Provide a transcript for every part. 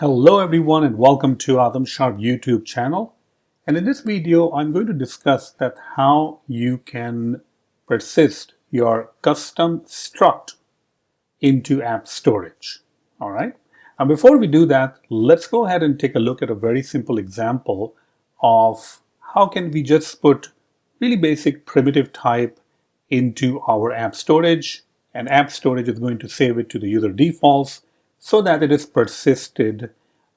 Hello everyone and welcome to Adam Sharp YouTube channel. And in this video, I'm going to discuss that how you can persist your custom struct into AppStorage. All right. And before we do that, let's go ahead and take a look at a very simple example of how can we just put really basic primitive type into our AppStorage, and AppStorage is going to save it to the user defaults so that it is persisted,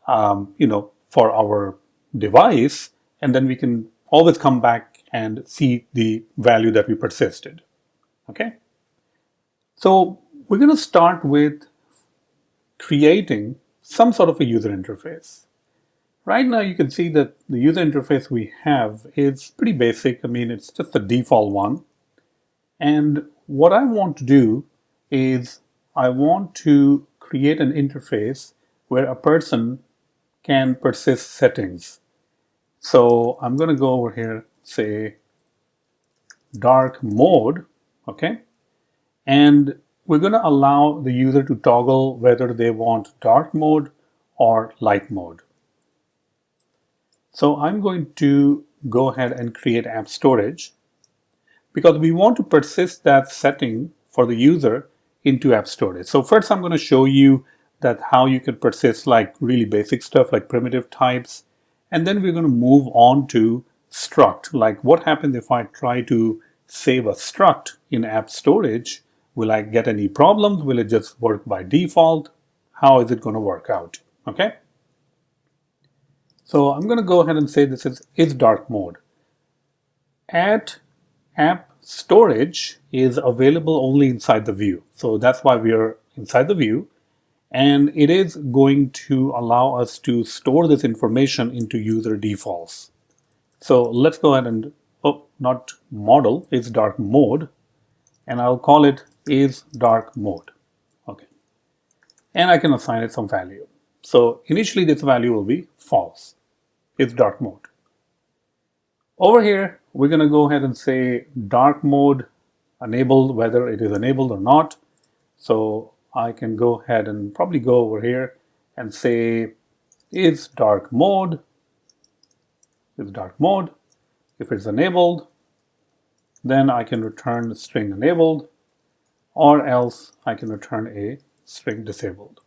for our device, and then we can always come back and see the value that we persisted. Okay. So we're going to start with creating some sort of a user interface. Right now you can see that the user interface we have is pretty basic. I mean, it's just the default one. And what I want to do is I want to create an interface where a person can persist settings. So I'm going to go over here, say dark mode, okay? And we're going to allow the user to toggle whether they want dark mode or light mode. So I'm going to go ahead and create AppStorage because we want to persist that setting for the user into AppStorage. So first I'm going to show you that how you can persist like really basic stuff like primitive types. And then we're going to move on to struct. Like what happens if I try to save a struct in AppStorage? Will I get any problems? Will it just work by default? How is it going to work out? Okay. So I'm going to go ahead and say this is dark mode. AppStorage is available only inside the view. So that's why we are inside the view. And it is going to allow us to store this information into user defaults. So let's go ahead and, not model, it's dark mode. And I'll call it is dark mode. Okay. And I can assign it some value. So initially this value will be false. It's dark mode. Over here, we're going to go ahead and say dark mode enabled, whether it is enabled or not. So I can go ahead and probably go over here and say is dark mode. If it's enabled, then I can return the string enabled, or else I can return a string disabled.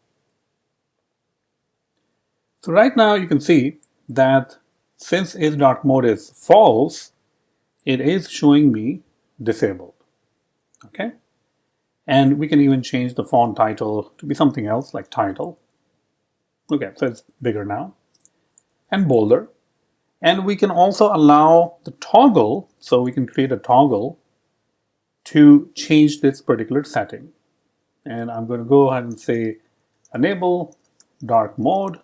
So right now you can see that since is dark mode is false, it is showing me disabled. Okay. And we can even change the font title to be something else like title. Okay, so it's bigger now and bolder. And we can also allow the toggle, so we can create a toggle to change this particular setting. And I'm going to go ahead and say enable dark mode.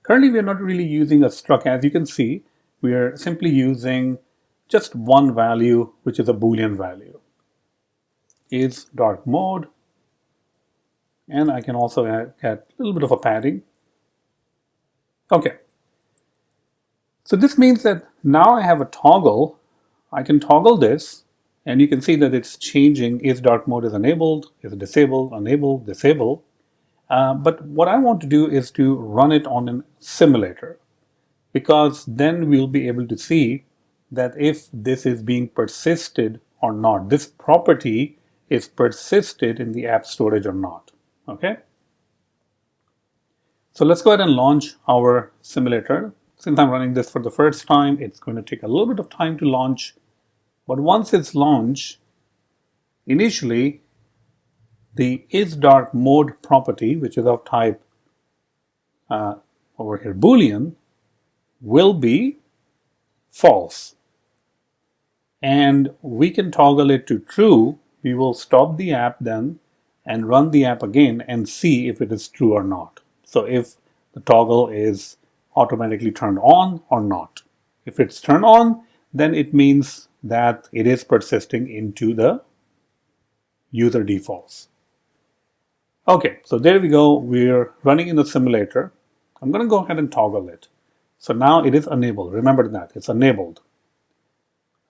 Currently, we are not really using a struct. As you can see, we are simply using just one value, which is a Boolean value. Is dark mode, and I can also add a little bit of a padding. Okay, so this means that now I have a toggle. I can toggle this, and you can see that it's changing. Is dark mode is enabled, is disabled, enabled, disable. But what I want to do is to run it on a simulator, because then we'll be able to see that if this is being persisted or not. This property is persisted in the AppStorage or not. Okay. So let's go ahead and launch our simulator. Since I'm running this for the first time, it's going to take a little bit of time to launch. But once it's launched, initially, the is dark mode property, which is of type over here Boolean, will be false. And we can toggle it to true. We will stop the app then and run the app again and see if it is true or not. So if the toggle is automatically turned on or not. If it's turned on, then it means that it is persisting into the user defaults. Okay, so there we go. We're running in the simulator. I'm going to go ahead and toggle it. So now it is enabled. Remember that, it's enabled.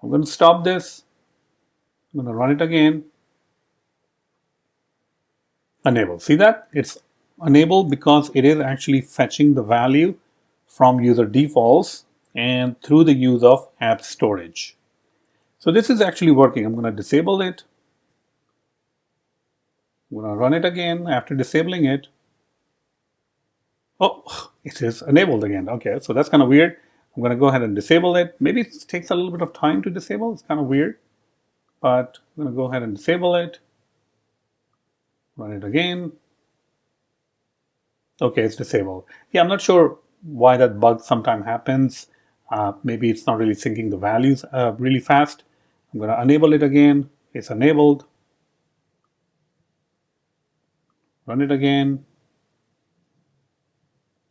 I'm going to stop this. I'm going to run it again. Enable. See that? It's enable because it is actually fetching the value from UserDefaults and through the use of AppStorage. So this is actually working. I'm going to disable it. I'm going to run it again after disabling it. Oh, it is enabled again. Okay, so that's kind of weird. I'm going to go ahead and disable it. Maybe it takes a little bit of time to disable. It's kind of weird, but I'm going to go ahead and disable it. Run it again. Okay, it's disabled. Yeah, I'm not sure why that bug sometimes happens. Maybe it's not really syncing the values really fast. I'm going to enable it again. It's enabled. Run it again.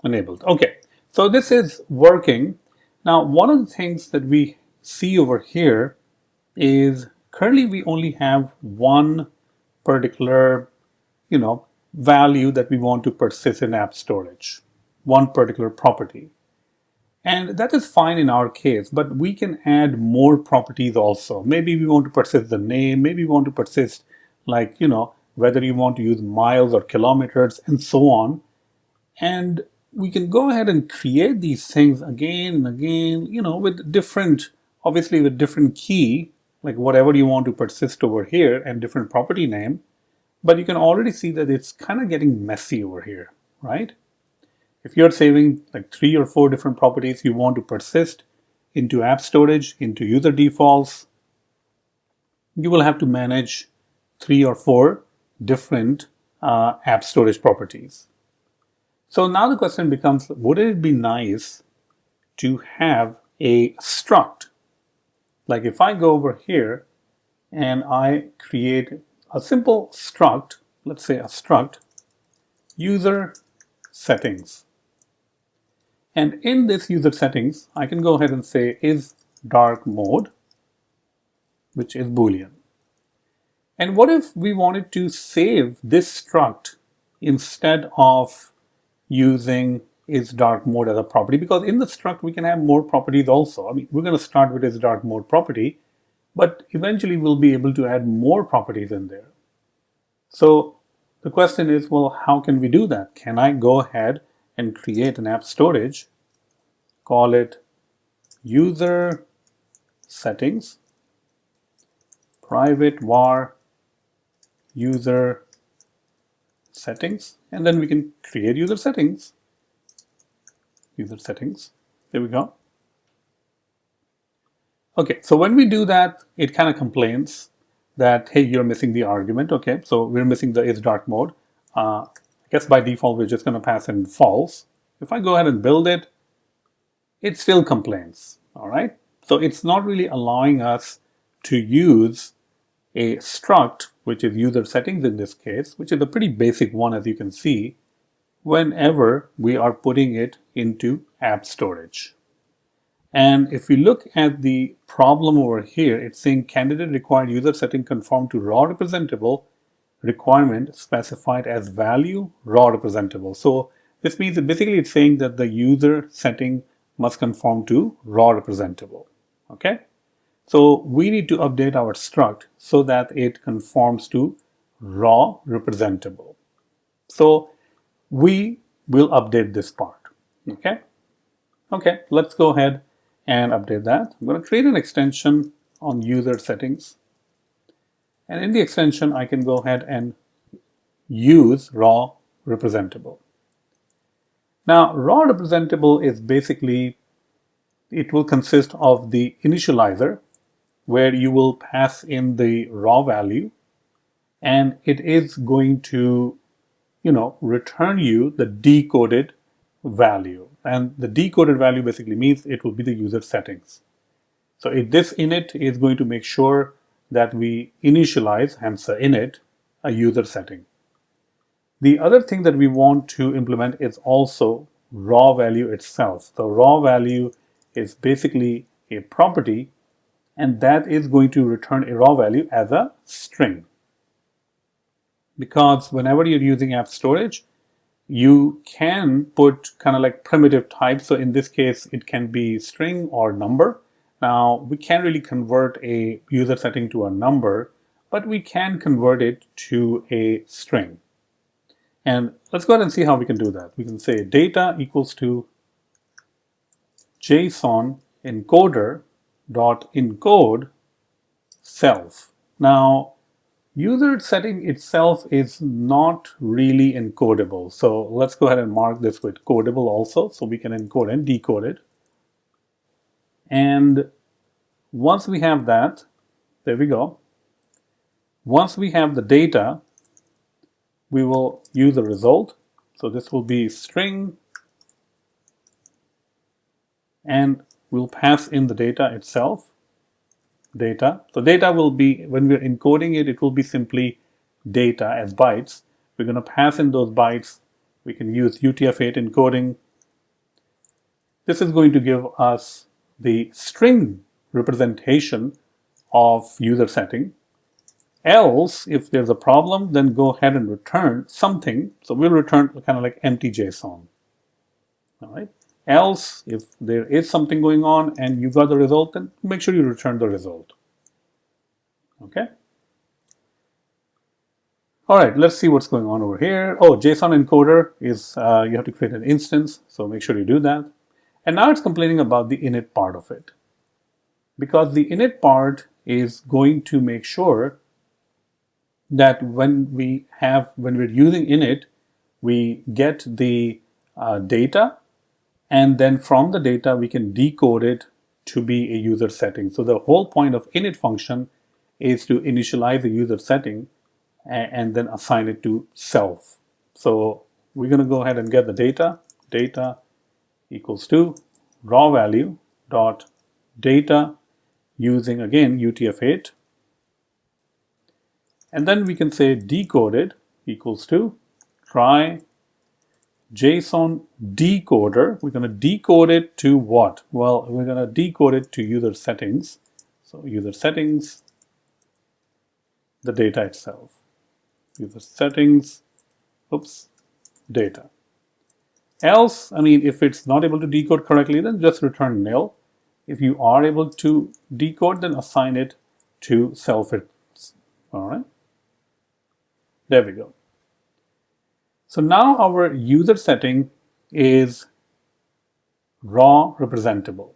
Enabled. Okay, so this is working. Now, one of the things that we see over here is currently we only have one particular, value that we want to persist in AppStorage, one particular property. And that is fine in our case, but we can add more properties also. Maybe we want to persist the name, maybe we want to persist like, whether you want to use miles or kilometers and so on. And we can go ahead and create these things again and again, with different, obviously with different key, like whatever you want to persist over here and different property name. But you can already see that it's kind of getting messy over here, right? If you're saving like 3 or 4 different properties you want to persist into AppStorage, into UserDefaults, you will have to manage 3 or 4 different AppStorage properties. So now the question becomes, would it be nice to have a struct? Like if I go over here and I create a simple struct, let's say a struct, user settings. And in this user settings, I can go ahead and say is dark mode, which is Boolean. And what if we wanted to save this struct instead of using is dark mode as a property? Because in the struct, we can have more properties also. I mean, we're going to start with is dark mode property, but eventually we'll be able to add more properties in there. So the question is, well, how can we do that? Can I go ahead and create an AppStorage, call it user settings, private var user settings, and then we can create user settings. User settings. There we go. Okay, so when we do that, it kind of complains that, hey, you're missing the argument. Okay, so we're missing the is dark mode. I guess by default, we're just going to pass in false. If I go ahead and build it, it still complains. All right, so it's not really allowing us to use a struct, which is user settings in this case, which is a pretty basic one, as you can see, whenever we are putting it into AppStorage. And if we look at the problem over here, it's saying candidate required user setting conform to RawRepresentable requirement specified as value RawRepresentable. So this means that basically it's saying that the user setting must conform to RawRepresentable. Okay? So we need to update our struct so that it conforms to RawRepresentable. So we will update this part. Okay? Okay, let's go ahead and update that. I'm going to create an extension on user settings. And in the extension, I can go ahead and use RawRepresentable. Now, RawRepresentable is basically, it will consist of the initializer, where you will pass in the raw value, and it is going to, return you the decoded value. And the decoded value basically means it will be the user settings. So this init is going to make sure that we initialize, hence the init, a user setting. The other thing that we want to implement is also raw value itself. The raw value is basically a property, and that is going to return a raw value as a string. Because whenever you're using AppStorage, you can put kind of like primitive types. So in this case, it can be string or number. Now, we can't really convert a user setting to a number, but we can convert it to a string. And let's go ahead and see how we can do that. We can say data equals to JSON encoder dot encode self. Now, user setting itself is not really encodable. So let's go ahead and mark this with Codable also, so we can encode and decode it. And once we have that, there we go. Once we have the data, we will use a result. So this will be string, and we'll pass in the data itself. Data. So data will be, when we're encoding it, it will be simply data as bytes. We're going to pass in those bytes. We can use UTF-8 encoding. This is going to give us the string representation of user setting. Else, if there's a problem, then go ahead and return something. So we'll return kind of like empty JSON. All right. Else, if there is something going on and you got the result, then make sure you return the result. Okay. All right, let's see what's going on over here. Oh, JSON encoder is, you have to create an instance, so make sure you do that. And now it's complaining about the init part of it. Because the init part is going to make sure that when we're using init, we get the data, and then from the data we can decode it to be a user setting. So the whole point of init function is to initialize a user setting and then assign it to self. So we're going to go ahead and get the data. Data equals to raw value dot data using again UTF-8. And then we can say decoded equals to try JSON decoder. We're going to decode it to what? Well, we're going to decode it to user settings. So user settings, the data itself. User settings, oops, data. Else, I mean, if it's not able to decode correctly, then just return nil. If you are able to decode, then assign it to self. All right. There we go. So now our user setting is RawRepresentable.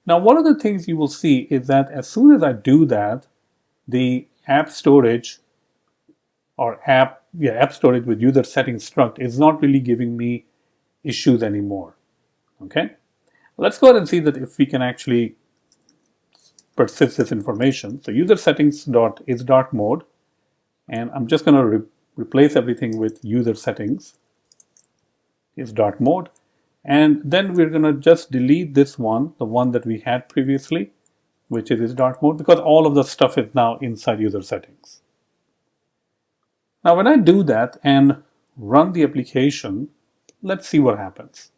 Now, one of the things you will see is that as soon as I do that, the AppStorage or AppStorage with user settings struct is not really giving me issues anymore. Okay, let's go ahead and see that if we can actually persist this information. So user settings dot is dark mode, and I'm just going to replace everything with user settings is dark mode, and then we're going to just delete this one, the one that we had previously, which is dark mode, because all of the stuff is now inside user settings. Now when I do that and run the application, let's see what happens.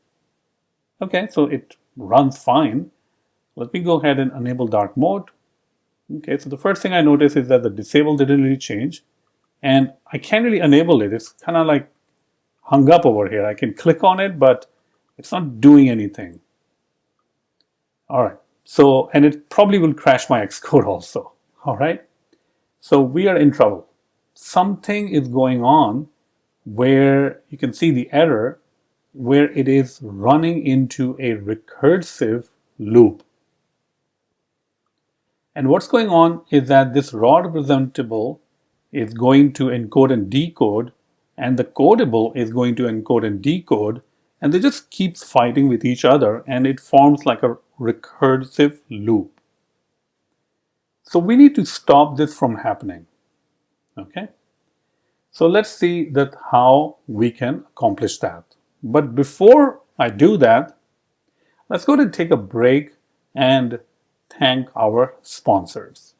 Okay, so it runs fine. Let me go ahead and enable dark mode. Okay, so the first thing I notice is that the disable didn't really change, and I can't really enable it. It's kind of like hung up over here. I can click on it, but it's not doing anything. All right, so, and it probably will crash my Xcode also. All right, so we are in trouble. Something is going on where you can see the error where it is running into a recursive loop. And what's going on is that this RawRepresentable is going to encode and decode, and the Codable is going to encode and decode, and they just keep fighting with each other, and it forms like a recursive loop. So we need to stop this from happening. Okay, so let's see that how we can accomplish that. But before I do that, let's go ahead and take a break and thank our sponsors.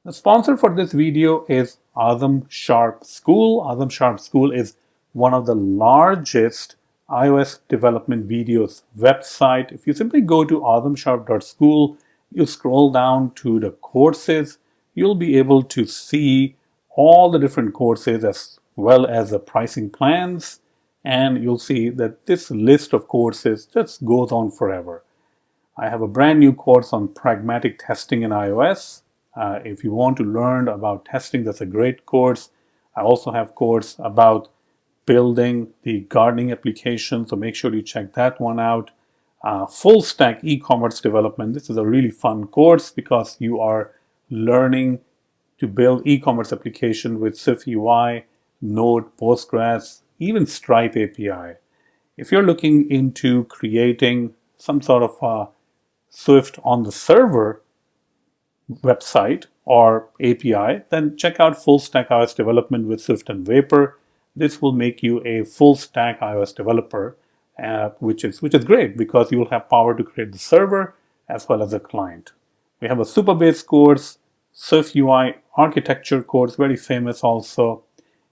The sponsor for this video is Awesome Sharp School. Awesome Sharp School is one of the largest iOS development videos website. If you simply go to awesomesharp.school, you scroll down to the courses, you'll be able to see all the different courses as well as the pricing plans, and you'll see that this list of courses just goes on forever. I have a brand new course on pragmatic testing in iOS. If you want to learn about testing, that's a great course. I also have course about building the gardening application, so make sure you check that one out. Full stack e-commerce development. This is a really fun course because you are learning to build e-commerce application with SwiftUI, Node, Postgres, even Stripe API. If you're looking into creating some sort of a Swift on the server website or API, then check out full stack iOS development with Swift and Vapor. This will make you a full stack iOS developer, which is great because you will have power to create the server as well as the client. We have a Supabase course, SwiftUI architecture course, very famous also.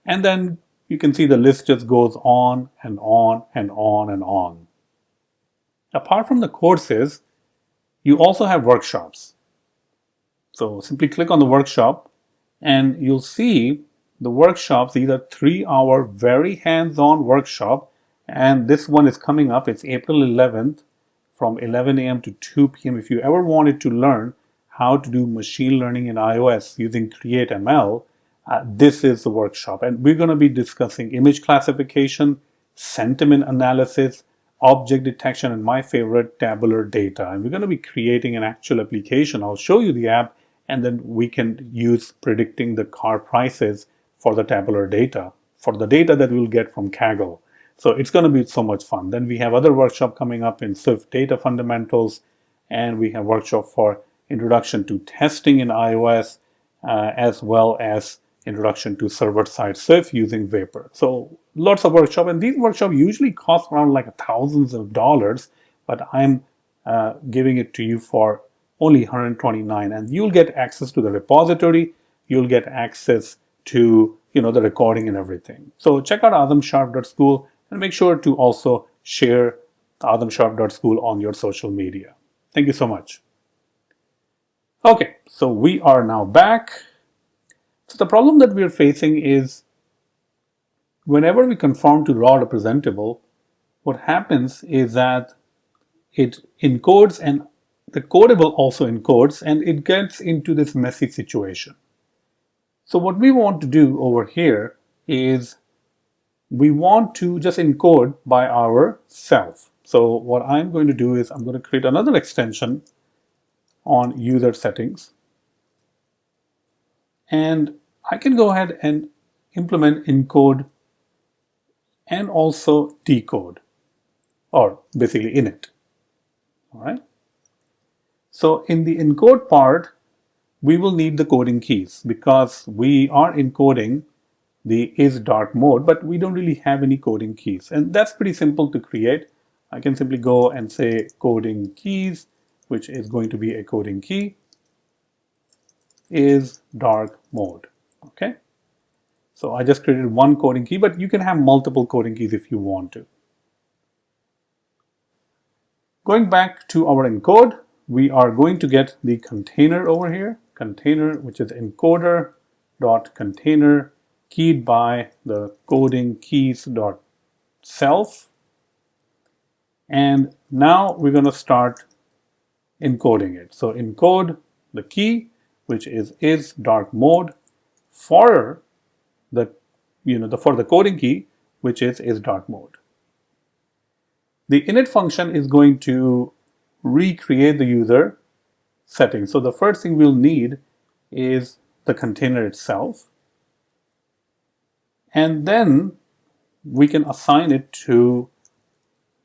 And then you can see the list just goes on and on and on and on. Apart from the courses, you also have workshops. So simply click on the workshop and you'll see the workshops. These are 3-hour very hands-on workshop, and this one is coming up. It's April 11th from 11 a.m. to 2 p.m. If you ever wanted to learn how to do machine learning in iOS using CreateML, this is the workshop. And we're going to be discussing image classification, sentiment analysis, object detection, and my favorite, tabular data. And we're going to be creating an actual application. I'll show you the app, and then we can use predicting the car prices for the tabular data, for the data that we'll get from Kaggle. So it's going to be so much fun. Then we have other workshop coming up in Swift data fundamentals, and we have workshop for introduction to testing in iOS, as well as introduction to server-side Swift using Vapor. So lots of workshop, and these workshops usually cost around like thousands of dollars, but I'm giving it to you for only $129, and you'll get access to the repository. You'll get access to the recording and everything. So check out adamsharp.school and make sure to also share adamsharp.school on your social media. Thank you so much. Okay, so we are now back. So the problem that we're facing is whenever we conform to RawRepresentable, what happens is that it encodes, and the Codable also encodes, and it gets into this messy situation. So what we want to do over here is we want to just encode by ourselves. So what I'm going to do is I'm going to create another extension on user settings, and I can go ahead and implement encode and also decode, or basically init. All right. So in the encode part, we will need the coding keys because we are encoding the is dark mode, but we don't really have any coding keys. And that's pretty simple to create. I can simply go and say coding keys, which is going to be a coding key, is dark mode. Okay. So I just created one coding key, but you can have multiple coding keys if you want to. Going back to our encode, we are going to get the container over here, container, which is encoder.container keyed by the coding keys.self. And now we're going to start encoding it. So encode the key, which is dark mode, for the for the coding key, which is dark mode. The init function is going to recreate the user settings. So the first thing we'll need is the container itself, and then we can assign it to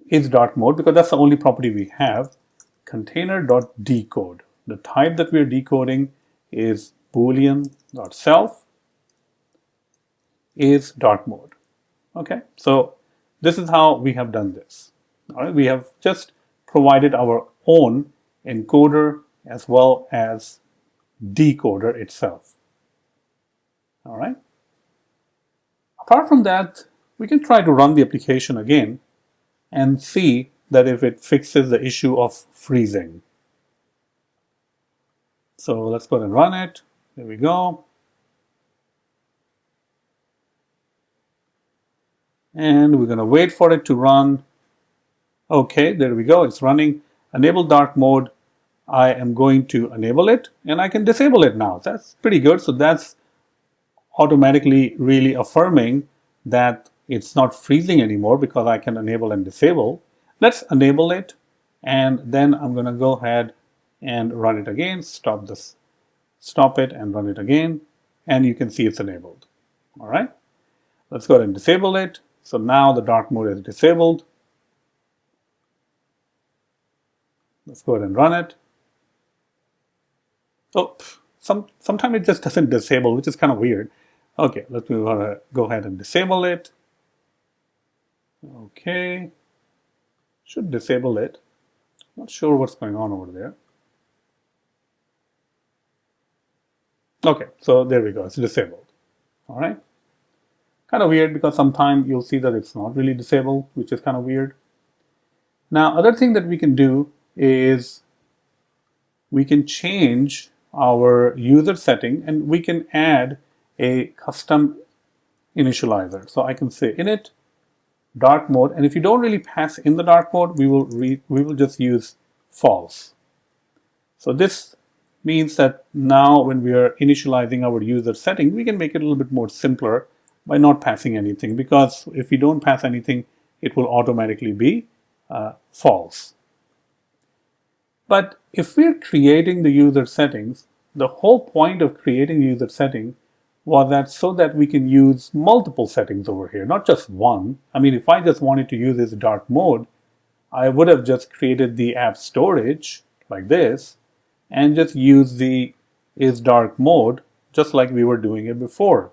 is dark mode because that's the only property we have. Container.decode. The type that we're decoding is boolean.self is dark mode. Okay, so this is how we have done this. All right, we have just provided our own encoder as well as decoder itself. All right. Apart from that, we can try to run the application again and see that if it fixes the issue of freezing. So let's go ahead and run it. There we go. And we're going to wait for it to run. Okay, there we go. It's running. Enable dark mode. I am going to enable it, and I can disable it now. That's pretty good. So that's automatically really affirming that it's not freezing anymore because I can enable and disable. Let's enable it, and then I'm going to go ahead and run it again. Stop it and run it again, and you can see it's enabled. All right, let's go ahead and disable it. So now the dark mode is disabled. Let's go ahead and run it. Oh, sometimes it just doesn't disable, which is kind of weird. Okay, let's go ahead and disable it. Okay, should disable it. Not sure what's going on over there. Okay, so there we go, it's disabled. All right, kind of weird because sometimes you'll see that it's not really disabled, which is kind of weird. Now, other thing that we can do is we can change our user setting and we can add a custom initializer. So I can say init dark mode, and if you don't really pass in the dark mode, we will just use false. So this means that now when we are initializing our user setting, we can make it a little bit more simpler by not passing anything, because if we don't pass anything, it will automatically be false. But if we're creating the user settings, the whole point of creating user setting was that so that we can use multiple settings over here, not just one. I mean, if I just wanted to use this dark mode, I would have just created the AppStorage like this and just use the isDark mode just like we were doing it before.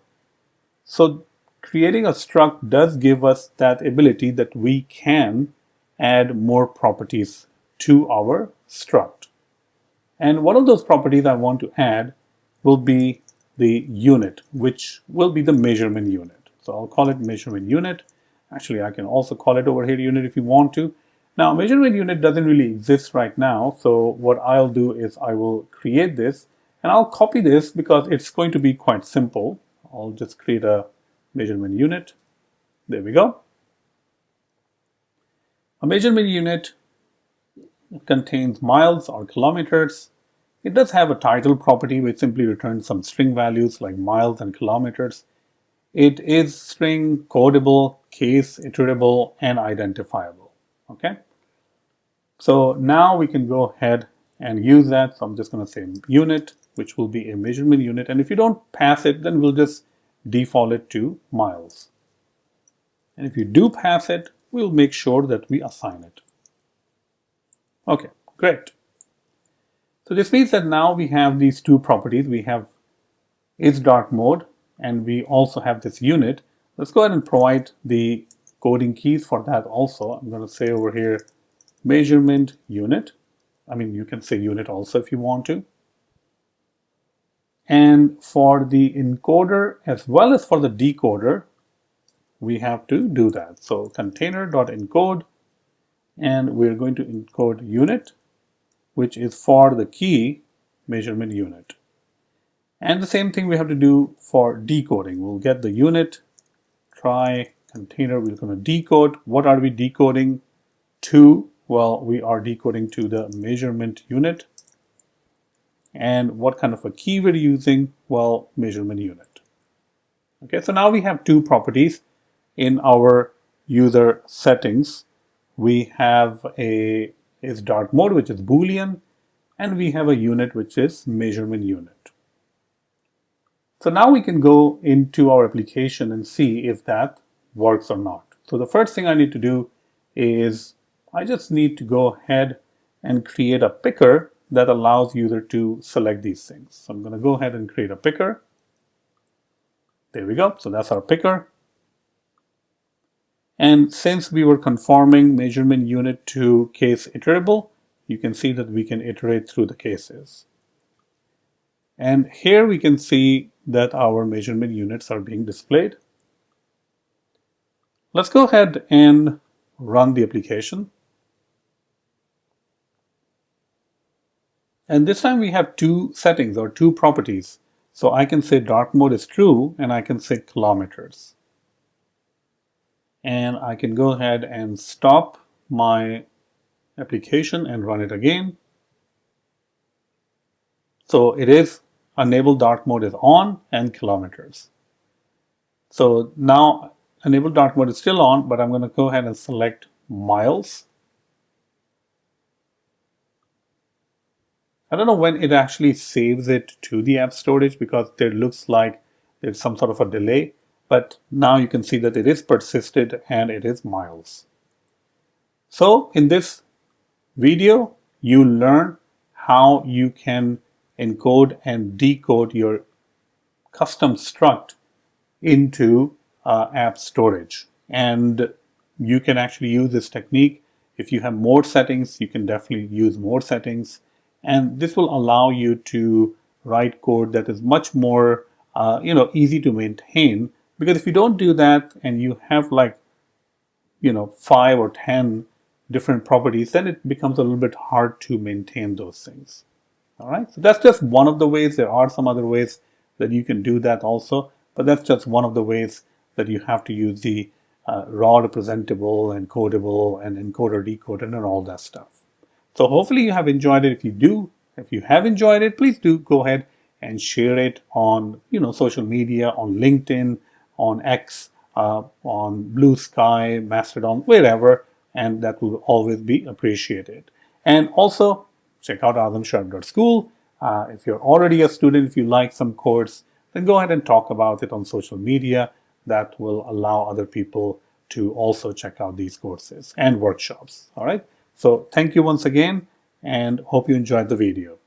So creating a struct does give us that ability that we can add more properties to our struct. And one of those properties I want to add will be the unit, which will be the measurement unit. So I'll call it measurement unit. Actually, I can also call it over here unit if you want to. Now, measurement unit doesn't really exist right now. So what I'll do is I will create this and I'll copy this because it's going to be quite simple. I'll just create a measurement unit. There we go. A measurement unit contains miles or kilometers. It does have a title property which simply returns some string values like miles and kilometers. It is string, codable, case, iterable, and identifiable. Okay. So now we can go ahead and use that. So I'm just going to say unit, which will be a measurement unit. And if you don't pass it, then we'll just default it to miles. And if you do pass it, we'll make sure that we assign it. Okay, great. So this means that now we have these two properties. We have isDark mode, and we also have this unit. Let's go ahead and provide the coding keys for that also. I'm going to say over here measurement unit. I mean, you can say unit also if you want to. And for the encoder as well as for the decoder, we have to do that. So container.encode, and we're going to encode unit, which is for the key measurement unit. And the same thing we have to do for decoding. We'll get the unit, try container, we're going to decode. What are we decoding to? Well, we are decoding to the measurement unit. And what kind of a key we're using? Well, measurement unit. Okay, so now we have two properties in our user settings. We have a isDark mode, which is Boolean, and we have a unit, which is measurement unit. So now we can go into our application and see if that works or not. So the first thing I need to do is I just need to go ahead and create a picker that allows user to select these things. So I'm going to go ahead and create a picker. There we go. So that's our picker. And since we were conforming measurement unit to case iterable, you can see that we can iterate through the cases. And here we can see that our measurement units are being displayed. Let's go ahead and run the application. And this time we have two settings or two properties. So I can say dark mode is true, and I can say kilometers. And I can go ahead and stop my application and run it again. So it is enable dark mode is on and kilometers. So now enable dark mode is still on, but I'm going to go ahead and select miles. I don't know when it actually saves it to the app storage because there looks like there's some sort of a delay, but now you can see that it is persisted and it is miles. So in this video, you learn how you can encode and decode your custom struct into app storage. And you can actually use this technique. If you have more settings, you can definitely use more settings. And this will allow you to write code that is much more easy to maintain. Because if you don't do that and you have like 5 or 10 different properties, then it becomes a little bit hard to maintain those things. All right, so that's just one of the ways. There are some other ways that you can do that also, but that's just one of the ways that you have to use the RawRepresentable and Codable and encoder, decoder, and all that stuff. So hopefully you have enjoyed it. If you have enjoyed it, please do go ahead and share it on social media, on LinkedIn, on X, on Blue Sky, Mastodon, wherever, and that will always be appreciated. And also check out adamsharp.school. If you're already a student, if you like some course, then go ahead and talk about it on social media. That will allow other people to also check out these courses and workshops. All right. So thank you once again and hope you enjoyed the video.